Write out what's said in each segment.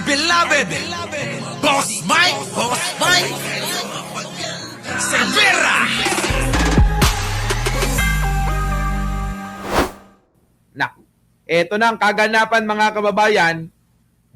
beloved Boss Mike Cervera. Ito na ang kaganapan mga kababayan.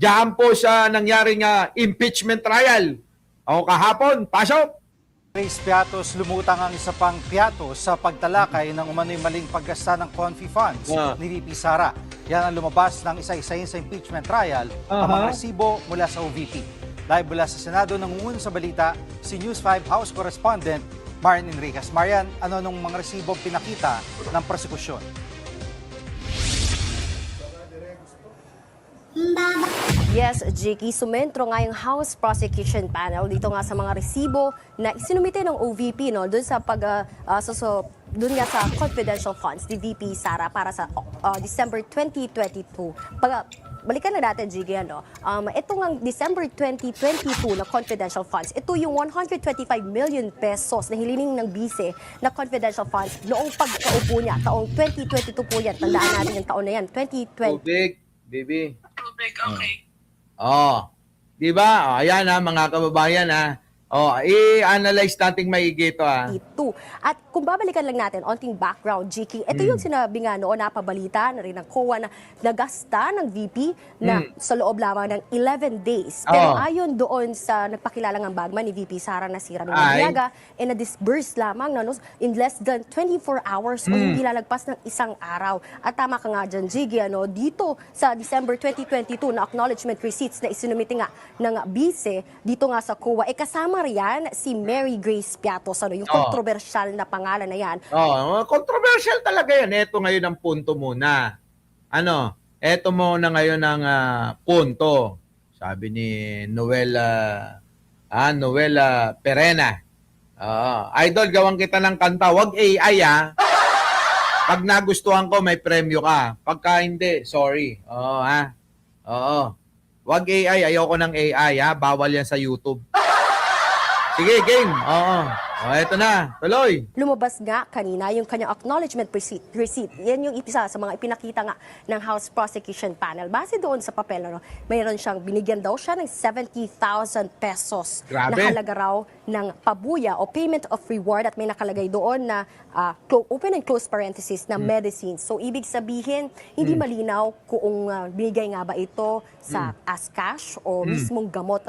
Diyan po sa nangyaring impeachment trial. O kahapon, pasok! Grace Piatos lumutang ang isa pang piatos sa pagtalakay ng umano'y maling paggasta ng Confi funds ni VP Sara. Yan ang lumabas ng isa-isayin sa impeachment trial ang mga resibo mula sa OVP. Live mula sa Senado, nangungun sa balita si News 5 House Correspondent Marian Enriquez. Marian, ano nung mga resibo pinakita ng prosekusyon? Yes, Jiki, sumentro nga yung House Prosecution Panel dito nga sa mga resibo na isinumite ng OVP no doon sa doon nga sa confidential funds ni VP Sara para sa December 2022. Balikan na natin, Jiki, ito nga December 2022 na confidential funds, ito yung 125 million pesos na hilining ng bise na confidential funds noong pagkaupo niya, taong 2022 po yan. Tandaan natin yung taon na yan, 2020. Tubig, baby. Tubig, okay. Di ba? Ayan mga kababayan i-analyze nating maigi ito Ito. At kung babalikan lang natin, onting background, Jiki, ito yung sinabi nga noon, napabalita na rin ng COA na nagasta ng VP na sa loob lamang ng 11 days. Pero ayon doon sa nagpakilala ng bagman ni VP Sara Nasira ng Noriega, na-disburse lamang in less than 24 hours o hindi lalagpas ng isang araw. At tama ka nga dyan, Jiki, dito sa December 2022 na acknowledgement receipts na isinumite nga ng BICE, dito nga sa COA, kasama riyan si Mary Grace Piatos, yung kontrobersyal na pangalan na yan. Controversial talaga yan. Ito ngayon ang punto muna. Ito muna ngayon ang punto. Sabi ni Noela Perena. Idol, gawang kita ng kanta. Wag AI Pag nagustuhan ko, may premyo ka. Pagka hindi, sorry. Wag AI. Ayoko ng AI Bawal yan sa YouTube. Sige, game. Ito na. Tuloy. Lumabas nga kanina yung kanyang acknowledgement receipt. Yan yung isa sa mga ipinakita nga ng House Prosecution Panel. Base doon sa papel, mayroon siyang, binigyan daw siya ng 70,000 pesos. Grabe. Na halaga raw ng pabuya o payment of reward at may nakalagay doon na open and close parenthesis na medicine. So, ibig sabihin, hindi malinaw kung binigay nga ba ito sa as cash o mismong gamot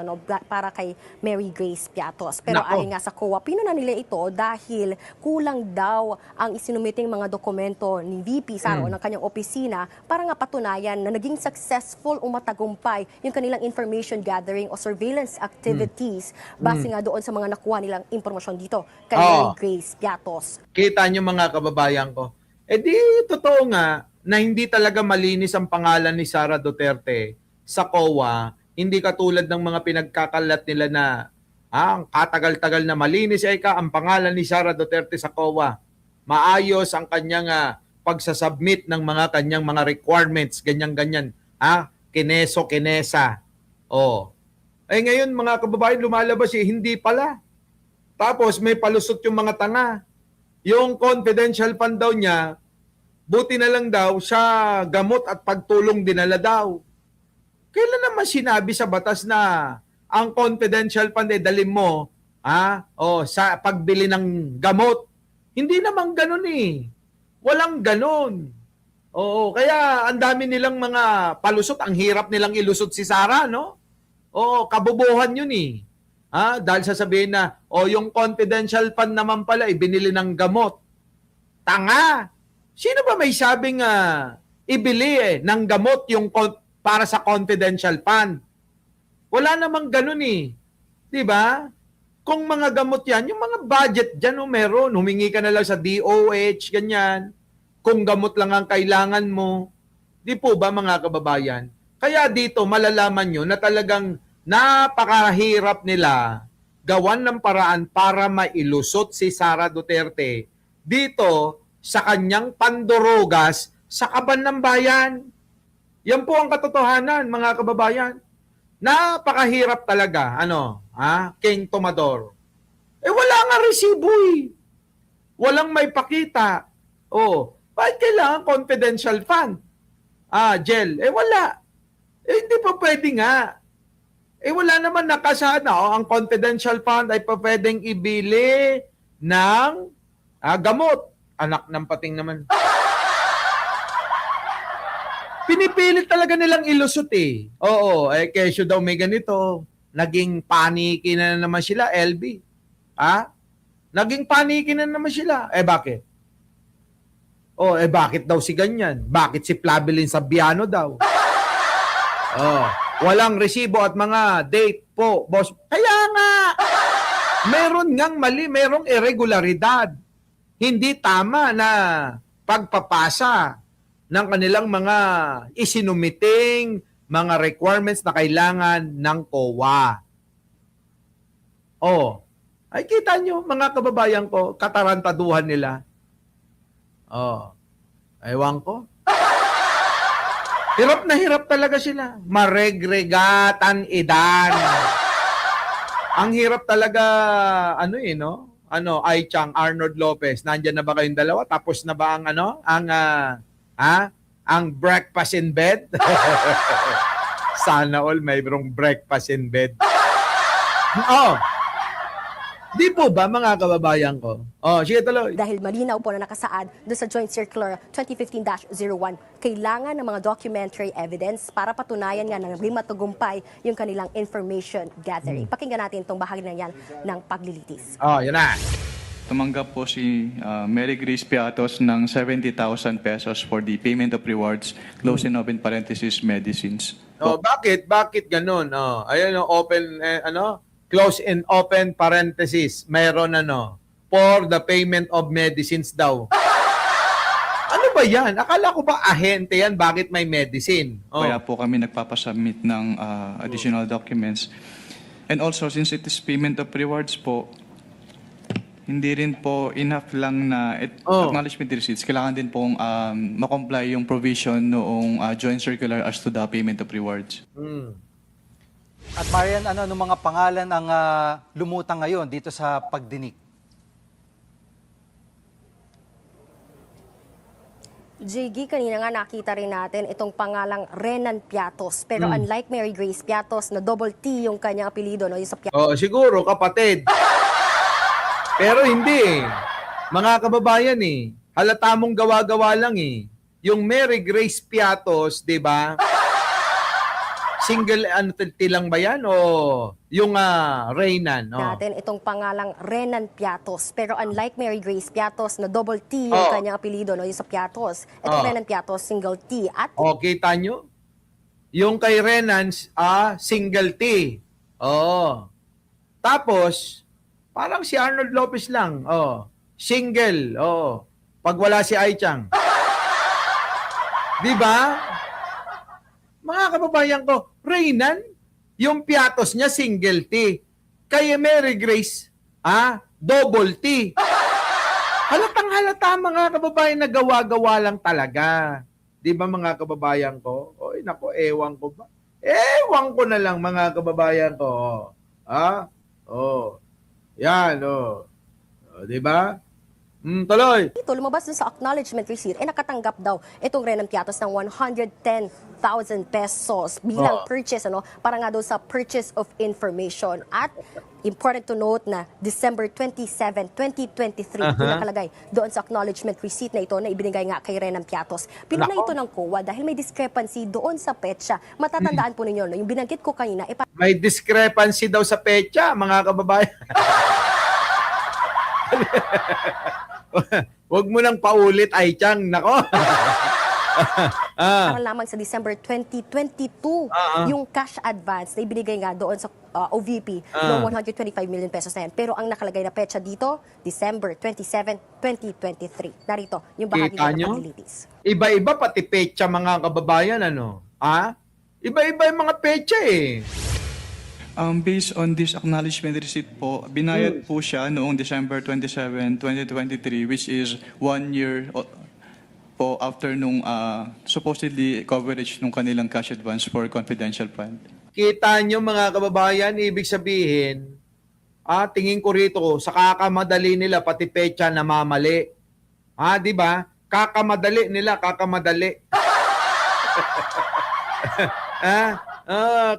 para kay Mary Grace Piatos. Pero ayon nga sa COA, pinuna nila ito dahil kulang daw ang isinumiting mga dokumento ni VP Sara o ng kanyang opisina para nga patunayan na naging successful o matagumpay yung kanilang information gathering o surveillance activities base nga doon sa mga nakuha nilang impormasyon dito kay Mary Grace Piatos. Kita nyo mga kababayan ko. Di totoo nga na hindi talaga malinis ang pangalan ni Sara Duterte sa COA, hindi katulad ng mga pinagkakalat nila na ang katagal-tagal na malinis ang pangalan ni Sara Duterte sa COA. Maayos ang kanyang pagsasubmit ng mga kanyang mga requirements, ganyan-ganyan. Kinesa. Ngayon mga kababayan, lumalabas hindi pala. Tapos may palusot yung mga tanga. Yung confidential fund daw niya, buti na lang daw sa gamot at pagtulong dinala daw. Kailan naman sinabi sa batas na ang confidential fund dalhin mo sa pagbili ng gamot? Hindi naman ganun Walang ganun. Kaya ang dami nilang mga palusot, ang hirap nilang ilusot si Sara, no? Kabobohan yun dahil sasabihin na, yung confidential fund naman pala, ibinili ng gamot. Tanga! Sino ba may sabing ibili ng gamot yung para sa confidential fund? Wala namang ganun Di ba? Kung mga gamot yan, yung mga budget dyan meron. Humingi ka na lang sa DOH, ganyan. Kung gamot lang ang kailangan mo. Di po ba mga kababayan? Kaya dito malalaman nyo na talagang napakahirap nila gawan ng paraan para mailusot si Sara Duterte dito sa kanyang pandurugas sa kaban ng bayan. Yan po ang katotohanan, mga kababayan. Napakahirap talaga, King Tomador. Wala nga resibo Walang may pakita. Bakit kailangan confidential fund? Jel, wala. Hindi pa pwede nga. wala naman nakasana. Ang confidential fund ay pa pwedeng ibili ng gamot. Anak ng pating naman. Pinipilit talaga nilang ilusot eh. Oo, kesyo daw may ganito. Naging paniki na naman sila, LB. Naging paniki na naman sila. Bakit? Bakit daw si ganyan? Bakit si Flavelin Sabiano daw? Walang resibo at mga date po, boss. Kaya nga, meron ngang mali, merong irregularidad. Hindi tama na pagpapasa ng kanilang mga isinumiting mga requirements na kailangan ng COA. Ay kita nyo, mga kababayan ko, katarantaduhan nila. Ewan ko. Hirap na hirap talaga sila. Maregregatan edan. Ang hirap talaga, Ai Chang, Arnold Lopez, nandyan na ba kayong dalawa? Tapos na ba ang breakfast in bed? Sana all mayroong breakfast in bed. Di po ba, mga kababayan ko? Sige tuloy. Dahil malinaw po na nakasaad doon sa Joint Circular 2015-01, kailangan ng mga documentary evidence para patunayan nga na naging matagumpay yung kanilang information gathering. Pakinggan natin itong bahagi na yan ng paglilitis. Yan na. Tumanggap po si Mary Grace Piatos ng 70,000 pesos for the payment of rewards, close and open parenthesis, medicines. Bakit? Bakit ganun? Ayan, open, close and open parenthesis. Mayroon for the payment of medicines daw. Ano ba yan? Akala ko ba ahente yan? Bakit may medicine? Kaya po kami nagpapasubmit ng additional documents. And also, since it is payment of rewards po, hindi rin po enough lang na acknowledgement receipts. Kailangan din pong makomply yung provision noong joint circular as to the payment of rewards. At Marian, ano mga pangalan ang lumutang ngayon dito sa pagdinig? JG, kanina nga nakita rin natin itong pangalang Renan Piatos. Pero unlike Mary Grace Piatos, na double T yung kanyang apelido, yung sa Piatos. Siguro, kapatid. Pero hindi. Mga kababayan halata mong gawa-gawa lang Yung Mary Grace Piatos, di ba? Single, tilang ba yan? O yung Reynan? Natin itong pangalang Renan Piatos. Pero unlike Mary Grace Piatos, na double T yung kanyang apelido, yung sa Piatos. Itong Renan Piatos, single T. At kita nyo? Yung kay Renan, single T. Tapos, parang si Arnold Lopez lang. Single. Pag wala si Ai Chang. Di ba? Mga kababayan ko, Reynan, yung Piatos niya single T. Kay Mary Grace, double T. Halatang halata mga kababayan na gawa-gawa lang talaga. Di ba mga kababayan ko? Nako, ewan ko ba? Ewan ko na lang mga kababayan ko. Yan, di ba? Tuloy. Ito, lumabas dun sa acknowledgement receipt, nakatanggap daw itong Renan Piatos ng 110,000 pesos bilang purchase, para nga daw sa purchase of information. At important to note na December 27, 2023, nakalagay doon sa acknowledgement receipt na ito na ibinigay nga kay Renan Piatos. Pinuna ito ng COA dahil may discrepancy doon sa petsa. Matatandaan po ninyo, yung binanggit ko kanina, may discrepancy daw sa petsa, mga kababayan. Huwag mo nang paulit, Ai Chang. Nako. para lamang sa December 2022, yung cash advance na ibinigay nga doon sa OVP ng 125 million pesos na yan. Pero ang nakalagay na petsa dito, December 27, 2023. Narito, yung bahagi ng paglilitis. Iba-iba pati petsa, mga kababayan, Iba-iba yung mga petsa Based on this acknowledgement receipt po, binayad po siya noong December 27, 2023, which is 1 year po after nung supposedly coverage nung kanilang cash advance for confidential fund. Kita nyo mga kababayan, ibig sabihin, tingin ko rito, sa kakamadali nila, pati petsa namamali. Di ba? Kakamadali nila, kakamadali.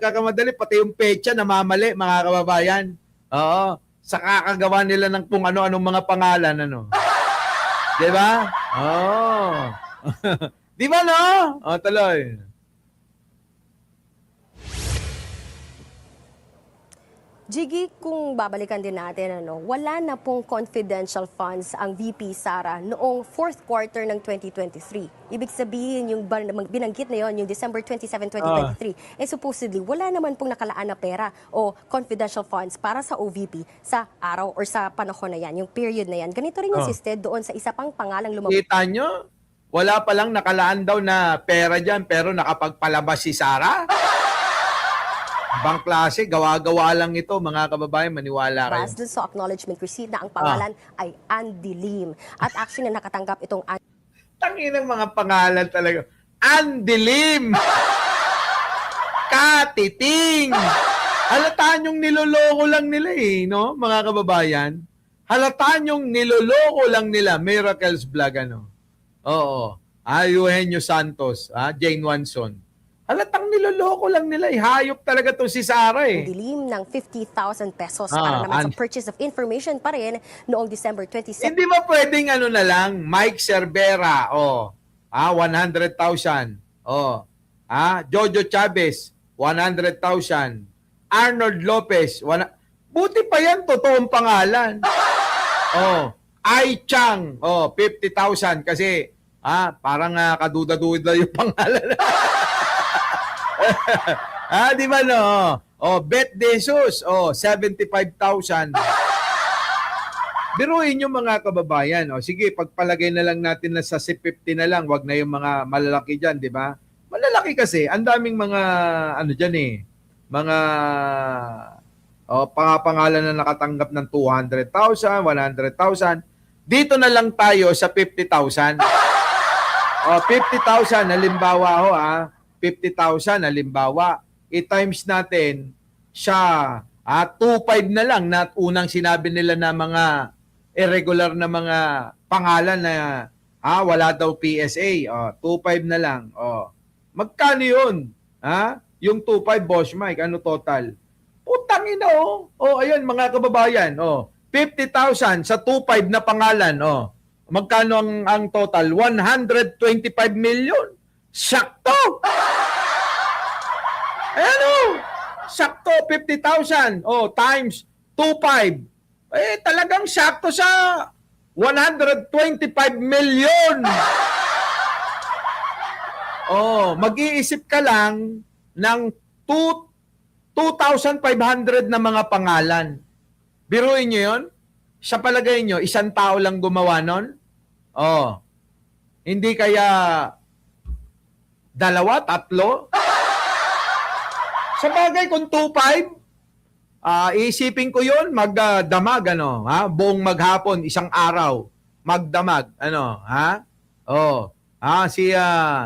Kakamadali, pati yung pecha namamali, mga kababayan. Oo. Sa kakagawa nila ng kung ano-anong mga pangalan, ano. Di ba? Oo. Di ba, no? O, tuloy. Jiggy, kung babalikan din natin, wala na pong confidential funds ang VP Sara noong fourth quarter ng 2023. Ibig sabihin, yung binanggit na yon, yung December 27, 2023, supposedly, wala naman pong nakalaan na pera o confidential funds para sa OVP sa araw or sa panahon na yan, yung period na yan. Ganito rin insisted doon sa isa pang pangalang lumabas. Kita nyo? Wala palang nakalaan daw na pera dyan, pero nakapagpalabas si Sara? Ibang klase, gawa-gawa lang ito, mga kababayan, maniwala kayo. Dun sa acknowledgement receipt na ang pangalan ay Andy Lim. At actually, nakatanggap itong Tangin ng mga pangalan talaga. Andy Lim! Katiting! Halataan yung niloloko lang nila no, mga kababayan? Halataan yung niloloko lang nila. Miracles Vlog, ano? Oo. Eugenio Santos, Jane Wanson. Halatang niloloko lang nila. Hayop talaga to si Sara Dilim ng 50,000 pesos para naman sa purchase of information pa rin noong December 27. Hindi ba pwedeng ano na lang, Mike Cervera, 100,000. Jojo Chavez, 100,000. Arnold Lopez, buti pa yan, totoong pangalan. Ai Chang, 50,000 kasi parang kaduda-duda yung pangalan. Di ba no? Bet De Jesus, 75,000. Biruin yung mga kababayan. Sige, pagpalagay na lang natin na sa C50 na lang, wag na yung mga malalaki diyan, di ba? Malalaki kasi, ang daming mga ano diyan mga pangalan na nakatanggap ng 200,000, 100,000. Dito na lang tayo sa 50,000. 50,000 halimbawa 50,000 halimbawa, i-times natin siya 2.5 na lang na unang sinabi nila na mga irregular na mga pangalan na wala daw PSA. 2.5 na lang. Magkano yun? Yung 2.5, Boss Mike, ano total? Putang ina, ayun, mga kababayan, 50,000 sa 2.5 na pangalan, magkano ang total? 125 million. Sakto! Ayan sakto, 50,000. Times 2.5. Talagang sakto sa 125 million. Mag-iisip ka lang ng 2,500 na mga pangalan. Biruin nyo yun? Sa palagay nyo, isang tao lang gumawa nun? Hindi kaya 2, 3? Sa bagay, kung 2.5, iisipin ko yun, magdamag, buong maghapon, isang araw, magdamag, si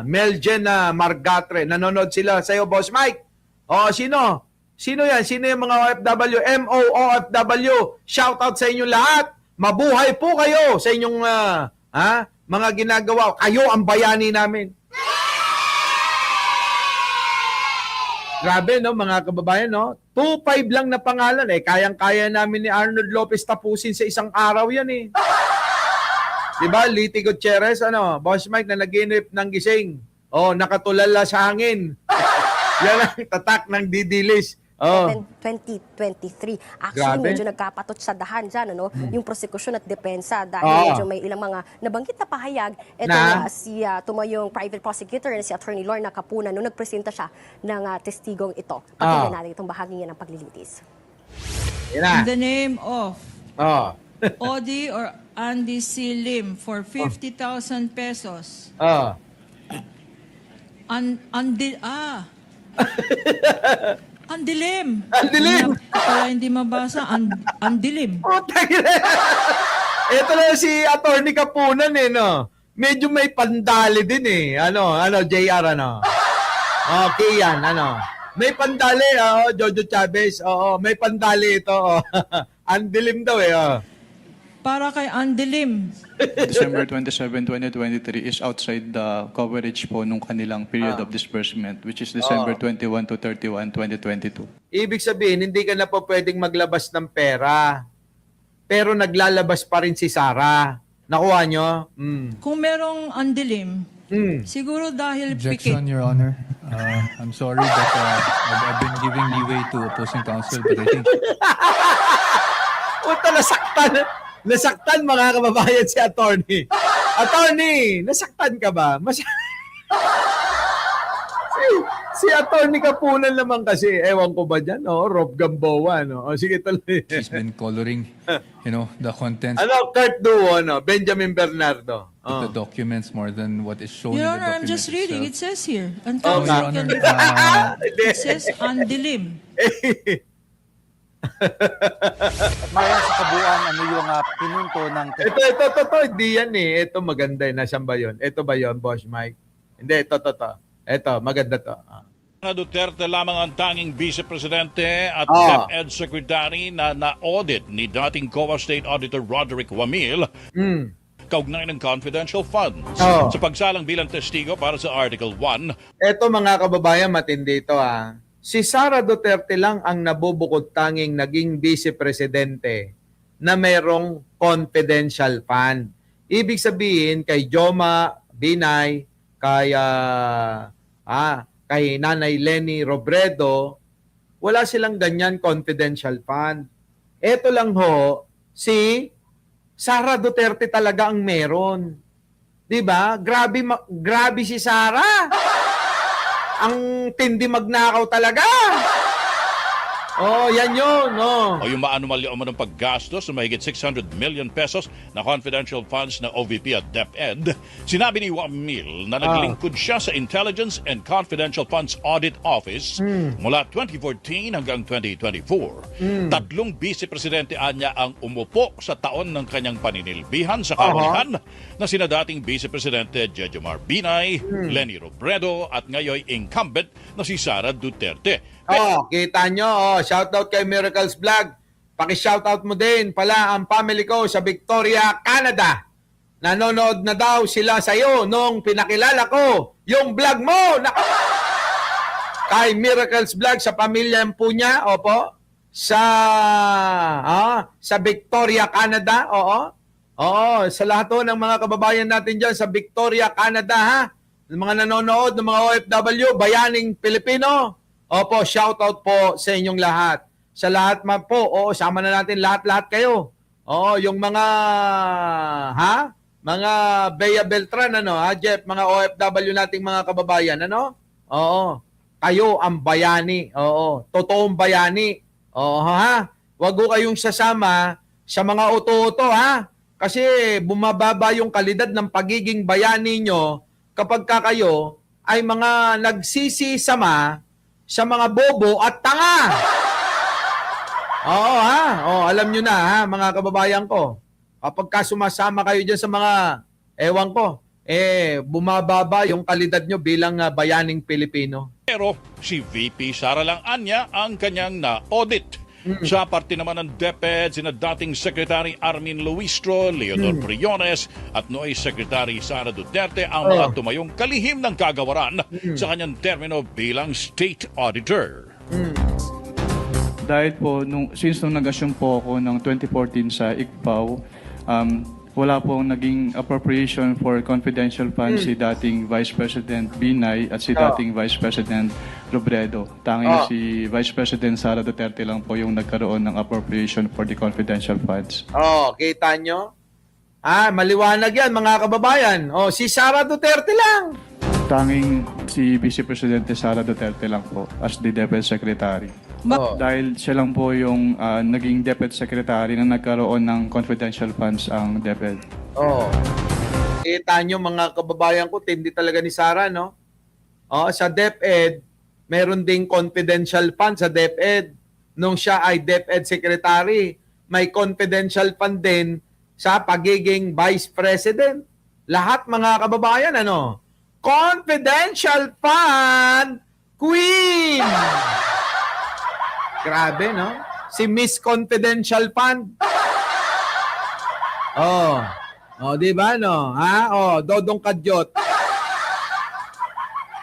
Meljen Margatre, nanonood sila sa'yo, Boss Mike. Sino? Sino yan? Sino yung mga OFW? MOOFW, shoutout sa inyo lahat. Mabuhay po kayo sa inyong mga ginagawa. Kayo ang bayani namin. Grabe, no, mga kababayan, no? 2.5 lang na pangalan, kayang-kaya namin ni Arnold Lopez tapusin sa isang araw yan, Diba? Liti Gutierrez, Boss Mike na naginip ng gising. Nakatulala sa hangin. Yan ang tatak ng didilis. 2023. Actually, Grabe. medyo nagkapatot sa dahan dyan, yung prosekusyon at depensa dahil medyo may ilang mga nabanggit na pahayag. Ito si tumayong private prosecutor na si Attorney Lorna Capuna nung nagpresenta siya ng testigong ito. Pakinggan natin itong bahagi niya ng paglilitis. In the name of Odi or Andy C. Lim for 50,000 pesos. Ang dilim. Ang dilim. Para hindi mabasa, ang dilim. Ito na si Attorney Kapunan, no? Medyo may pandali din, JR, Okay yan, May pandali, Jojo Chavez, may pandali ito, Ang dilim daw, para kay Andy Lim. December 27, 2023 is outside the coverage po nung kanilang period of disbursement, which is December 21 to 31, 2022. Ibig sabihin, hindi ka na po pwedeng maglabas ng pera. Pero naglalabas pa rin si Sara. Nakuha nyo? Kung merong Andy Lim, siguro dahil Objection, pikit. Your Honor. I'm sorry that I've been giving leeway to opposing counsel, but I think Puta, nasaktan. Nasaktan mga kababayan si attorney. Attorney, nasaktan ka ba? Si attorney Kapunan naman kasi, ewan ko ba dyan, Rob Gamboa, no? O sige, tuloy. she's been coloring, the contents Kurt Duo, Benjamin Bernardo. of the documents more than what is shown in Your the Honor, I'm documents just reading. It itself. says here. And Oh, Your counsel Honor, can- it says Andy Lim. Ngayon sa kabuuan, ano yung pinunto ng Ito, hindi yan eh. Ito maganda eh. Nasaan ba yun? Ito ba yun, Boss Mike? Hindi, ito. Ito, maganda to. Duterte lamang ang tanging Vice Presidente at Ah. DepEd Secretary na na-audit ni dating COA State Auditor Roderick Wamil kaugnay ng confidential funds Oh. sa pagsalang bilang testigo para sa Article 1. Ito mga kababayan, matindi ito ah. Si Sara Duterte lang ang nabubukod tanging naging Vice Presidente na merong confidential fund. Ibig sabihin kay Joma Binay, kay Nanay Leni Robredo, wala silang ganyan confidential fund. Ito lang ho, si Sara Duterte talaga ang meron. 'Di ba? Grabe si Sara. Ang tindi magnakaw talaga. Oh, yan yun. O yung maanumalya ng paggastos ng mahigit 600 million pesos na confidential funds na OVP at DepEd, sinabi ni Wamil na naglingkod siya sa Intelligence and Confidential Funds Audit Office mula 2014 hanggang 2024. Tatlong vice-presidente anya ang umupo sa taon ng kanyang paninilbihan sa kamalihan na sina dating vice-presidente Jejomar Binay, Leni Robredo at ngayon incumbent na si Sara Duterte. Kita nyo. Shoutout kay Miracles Vlog. Paki-shoutout mo din pala ang family ko sa Victoria, Canada. Nanonood na daw sila sa iyo nung pinakilala ko yung vlog mo. Kay Miracles Vlog sa pamilya po niya, opo. Sa Victoria, Canada, Oo, sa lahat ng mga kababayan natin dyan sa Victoria, Canada, ha? Mga nanonood ng mga OFW, bayaning Pilipino. Opo, shoutout po sa inyong lahat. Sa lahat po, sama na natin lahat-lahat kayo. Yung mga, mga Bea Beltran, Jeff, mga OFW nating mga kababayan, kayo ang bayani. Totoong bayani. Wag ko kayong sasama sa mga uto-uto, Kasi bumababa yung kalidad ng pagiging bayani nyo kapag kayo ay mga nagsisisama sa mga bobo at tanga. Alam nyo na, mga kababayan ko. Kapag sumasama kayo dyan sa mga, ewan ko, bumababa yung kalidad nyo bilang bayaning Pilipino. Pero si VP Sara lang anya ang kanyang na-audit. Sa parte naman ng DepEd, sina dating Secretary Armin Luistro, Leonor Briones at noy Secretary Sara Duterte ang mga tumayong kalihim ng kagawaran sa kanyang termino bilang State Auditor. Dahil po, since nag-assume po ako ng 2014 sa ICPAW, wala pong naging appropriation for confidential funds si dating Vice President Binay at si dating Vice President Robredo. Tanging si Vice President Sara Duterte lang po yung nagkaroon ng appropriation for the confidential funds. Kita nyo? Maliwanag yan mga kababayan. Si Sara Duterte lang. Tanging si Vice Presidente Sara Duterte lang po as the DepEd Secretary. Dahil siya lang po yung naging DepEd Secretary na nagkaroon ng confidential funds ang DepEd. Kita nyo mga kababayan ko, tindi talaga ni Sara, no? Sa DepEd, meron ding confidential fund sa DepEd. Nung siya ay DepEd Secretary, may confidential fund din sa pagiging Vice President. Lahat mga kababayan, confidential fund queen! Grabe, no? Si Miss Confidential Fund. Oh. Oh, di ba no? Ha? Oh, Dodong Kadyot.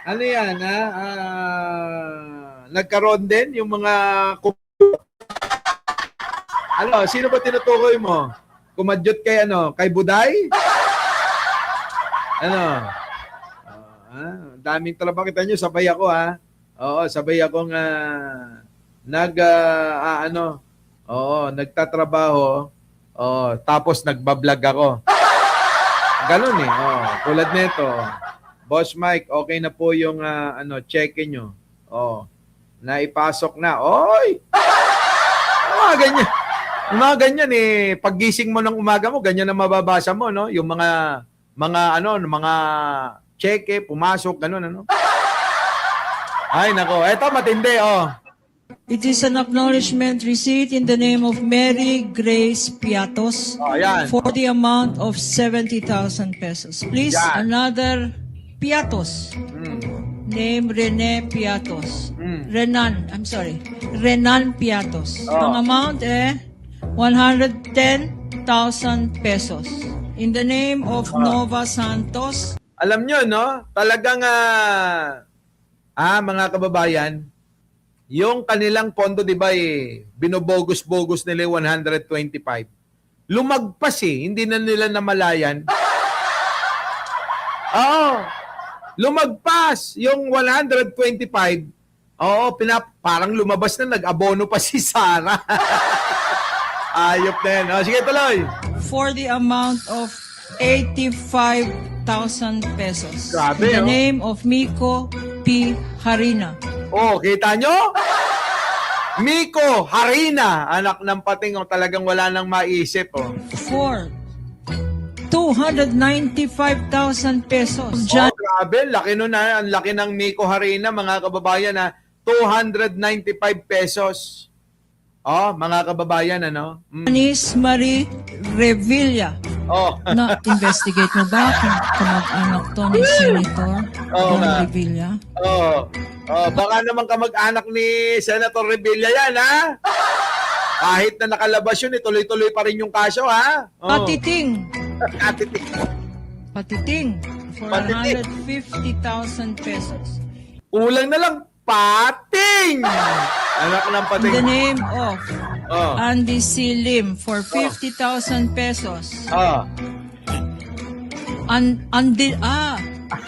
Ano yan, ha? Nagkaroon din yung mga ano, sino ba tinutukoy mo? Kumadyot kay ano, kay Buday? Ano? Daming trabaho, kita nyo, sabay ako ha. Oo, sabay akong nagtatrabaho. Oh, tapos nagbablog ako. Ganun eh. Oh, tulad nito. Boss Mike, okay na po yung check nyo. Oh, naipasok na. Oy! Mga ganyan. Mga ganyan eh. Paggising mo ng umaga mo, ganyan na mababasa mo, no? Yung mga cheque, pumasok, ganun, ano? Ay, nako. Eto, matindi, oh. It is an acknowledgement receipt in the name of Mary Grace Piatos Oh, yan. for the amount of 70,000 pesos. Please, Yan. another Piatos. Name Rene Piatos. Renan Piatos. Oh. Ang amount 110,000 pesos. In the name of Nova Santos. Alam nyo, no? Talagang, mga kababayan, yung kanilang pondo, di ba, binobogus-bogus nila yung 125. Lumagpas hindi na nila namalayan. Oo. Lumagpas yung 125. Oo, parang lumabas na, nag-abono pa si Sarah. Ayop na yan. O, sige, tuloy. For the amount of 85,000 pesos. Grabe, In the oh. name of Miko P. Harina. Oh, kita nyo? Miko Harina, anak ng pating, talagang wala nang maisip. Oh. For 295,000 pesos. Oh, grabe, laki nun na. Ang laki ng Miko Harina, mga kababayan, 295 pesos. Oh, mga kababayan, ano? Janice Marie Revilla. Oh, Na-investigate mo ba kung kamag-anak to ni Senator Oo nga. Revilla? oh. Oh, baka naman kamag-anak ni Senator Revilla yan, ha? Kahit na nakalabas yun, tuloy-tuloy pa rin yung kaso, ha? Oh. Patiting. Patiting. For Patiting. 150,000 pesos. Kulang na lang, pating! Anak ng In pating. the name of Oh. Andy C. Lim for 50,000 pesos. Oh.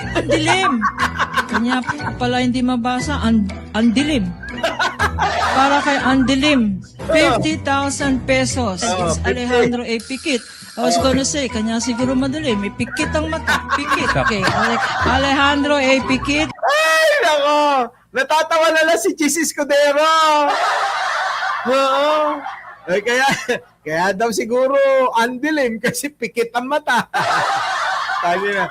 Andilim. Kanya pala hindi mabasa. Andilim. Para kay Andilim. 50,000 pesos. It's Alejandro A. Pikit. I was gonna say, kanya siguro madali. May pikit ang mata. Pikit. Okay. Alejandro A. Pikit. Ay, nako! Natatawa na lang si Chis Escudero! Oo. Eh, kaya daw siguro andilim kasi pikit ang mata. Sabi na,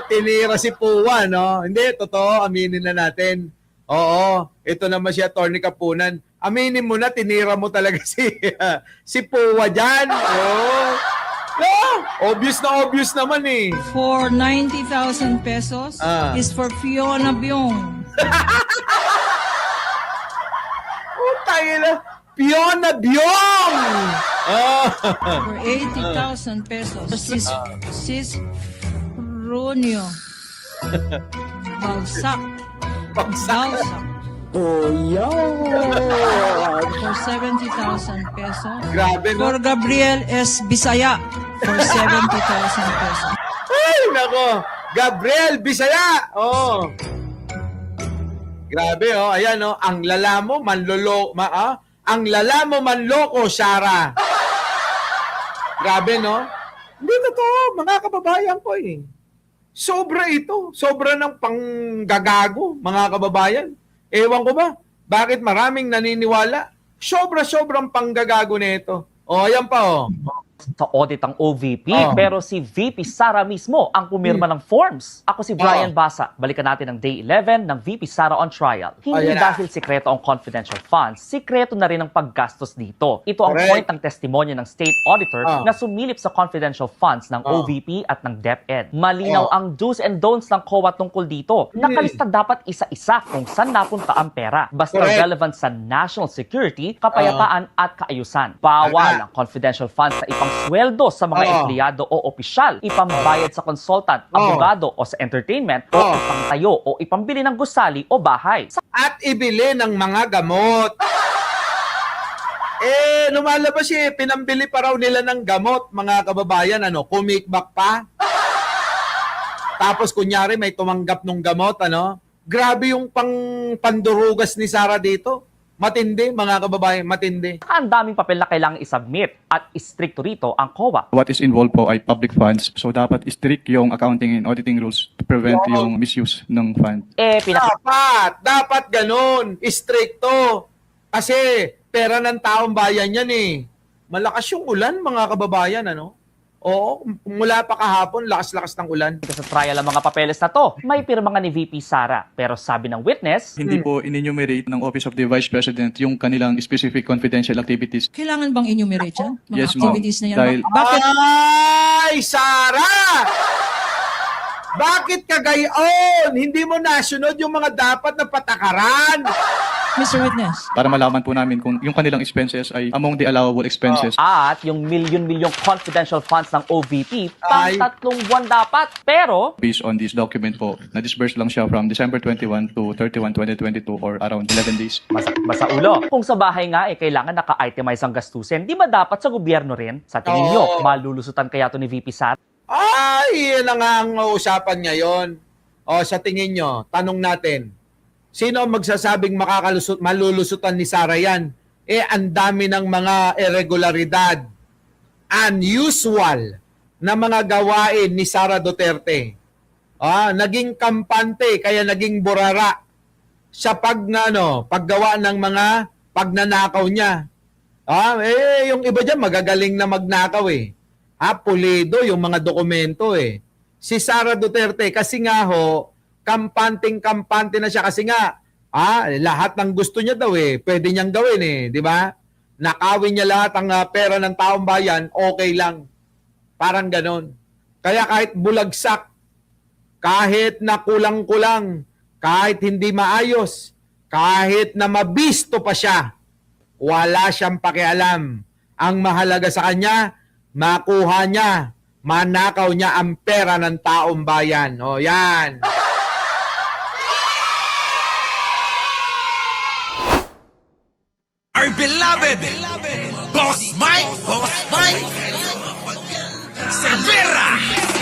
tinira si Puwa, no? Hindi, totoo, aminin na natin. Oo, ito naman si Atty. Kapunan. Aminin mo na, tinira mo talaga si Puwa dyan. Oo. No, obvious naman eh. For 90,000 pesos is for Fiona Byong. Tangina, Fiona Byong! Oh. For 80,000 pesos. Sis Ronio. Balsak. Bagsak. For 70,000 pesos. Grabe, no? For Gabriel S. Bisaya. For 70,000 pesos. Ay, nako. Gabriel Bisaya. Oh. Grabe, oh. Ayan, oh. Ang lala mo, ang lala mo manloko, Sarah. Grabe, no? Hindi totoo, mga kababayan ko eh. Sobra ito. Sobra ng panggagago, mga kababayan. Ewan ko ba? Bakit maraming naniniwala? Sobrang panggagago nito. Oh, ayan pa, oh. Sa audit ang OVP, pero si VP Sara mismo ang pumirma ng forms. Ako si Brian Basa. Balikan natin ang Day 11 ng VP Sara on trial. Hindi dahil sikreto ang confidential funds, sikreto na rin ang paggastos dito. Ito ang point ng testimonya ng State Auditor na sumilip sa confidential funds ng OVP at ng DepEd. Malinaw ang do's and don'ts ng COA tungkol dito. Nakalista dapat isa-isa kung saan napunta ang pera. Basta relevant sa national security, kapayapaan at kaayusan. Bawal ang confidential funds na ang sweldo sa mga empleyado o opisyal, ipambayad sa consultant, abogado o sa entertainment, o ipangtayo o ipambili ng gusali o bahay. At ibili ng mga gamot. Lumalabas pinambili pa raw nila ng gamot, mga kababayan, kumikbak pa. Tapos kunyari may tumanggap ng gamot, Grabe yung pandurugas ni Sara dito. Matindi, mga kababayan, matindi. Ang daming papel na kailangang isubmit at istrikto rito ang COA. What is involved po ay public funds. So dapat strict yung accounting and auditing rules to prevent yung misuse ng fund. Dapat ganun, istrikto. Kasi pera ng taong bayan yan Malakas yung ulan, mga kababayan, Oo, mula pa kahapon, lakas-lakas ng ulan. Sa trial ang mga papeles na to, may pirma nga ni VP Sara. Pero sabi ng witness, Hindi po in-enumerate ng Office of the Vice President yung kanilang specific confidential activities. Kailangan bang enumerate yan? Mga Yes, ma'am. activities na yan? Dahil- Bakit? Ay, Sara! Bakit ka gayon? Hindi mo nasunod yung mga dapat na patakaran. Mr. Witness. Para malaman po namin kung yung kanilang expenses ay among the allowable expenses. at yung milyon-milyong confidential funds ng OVP, pang Ay. 3 buwan dapat. Pero, Based on this document po, na-disburse lang siya from December 21 to 31, 2022 or around 11 days. basa ulo. Kung sa bahay nga kailangan naka-itemize ang gastusin, di ba dapat sa gobyerno rin? Sa tingin nyo, malulusutan kaya to ni VP Sara? Ay, yan na nga ang usapan ngayon. Sa tingin nyo, tanong natin, sino ang magsasabing malulusutan ni Sara yan? Ang dami ng mga irregularidad, unusual na mga gawain ni Sara Duterte. Naging kampante, kaya naging burara sa paggawa ng mga pagnanakaw niya. Yung iba dyan magagaling na magnakaw pulido yung mga dokumento Si Sara Duterte kasi nga kampante na siya kasi nga lahat ng gusto niya daw pwede niyang gawin di ba? Nakawin niya lahat ang pera ng taong bayan, okay lang. Parang ganon. Kaya kahit bulagsak, kahit na kulang-kulang, kahit hindi maayos, kahit na mabisto pa siya, wala siyang pakialam. Ang mahalaga sa kanya, makuha niya, manakaw niya ang pera ng taong bayan. Yan. Our beloved Boss Mike Cervera.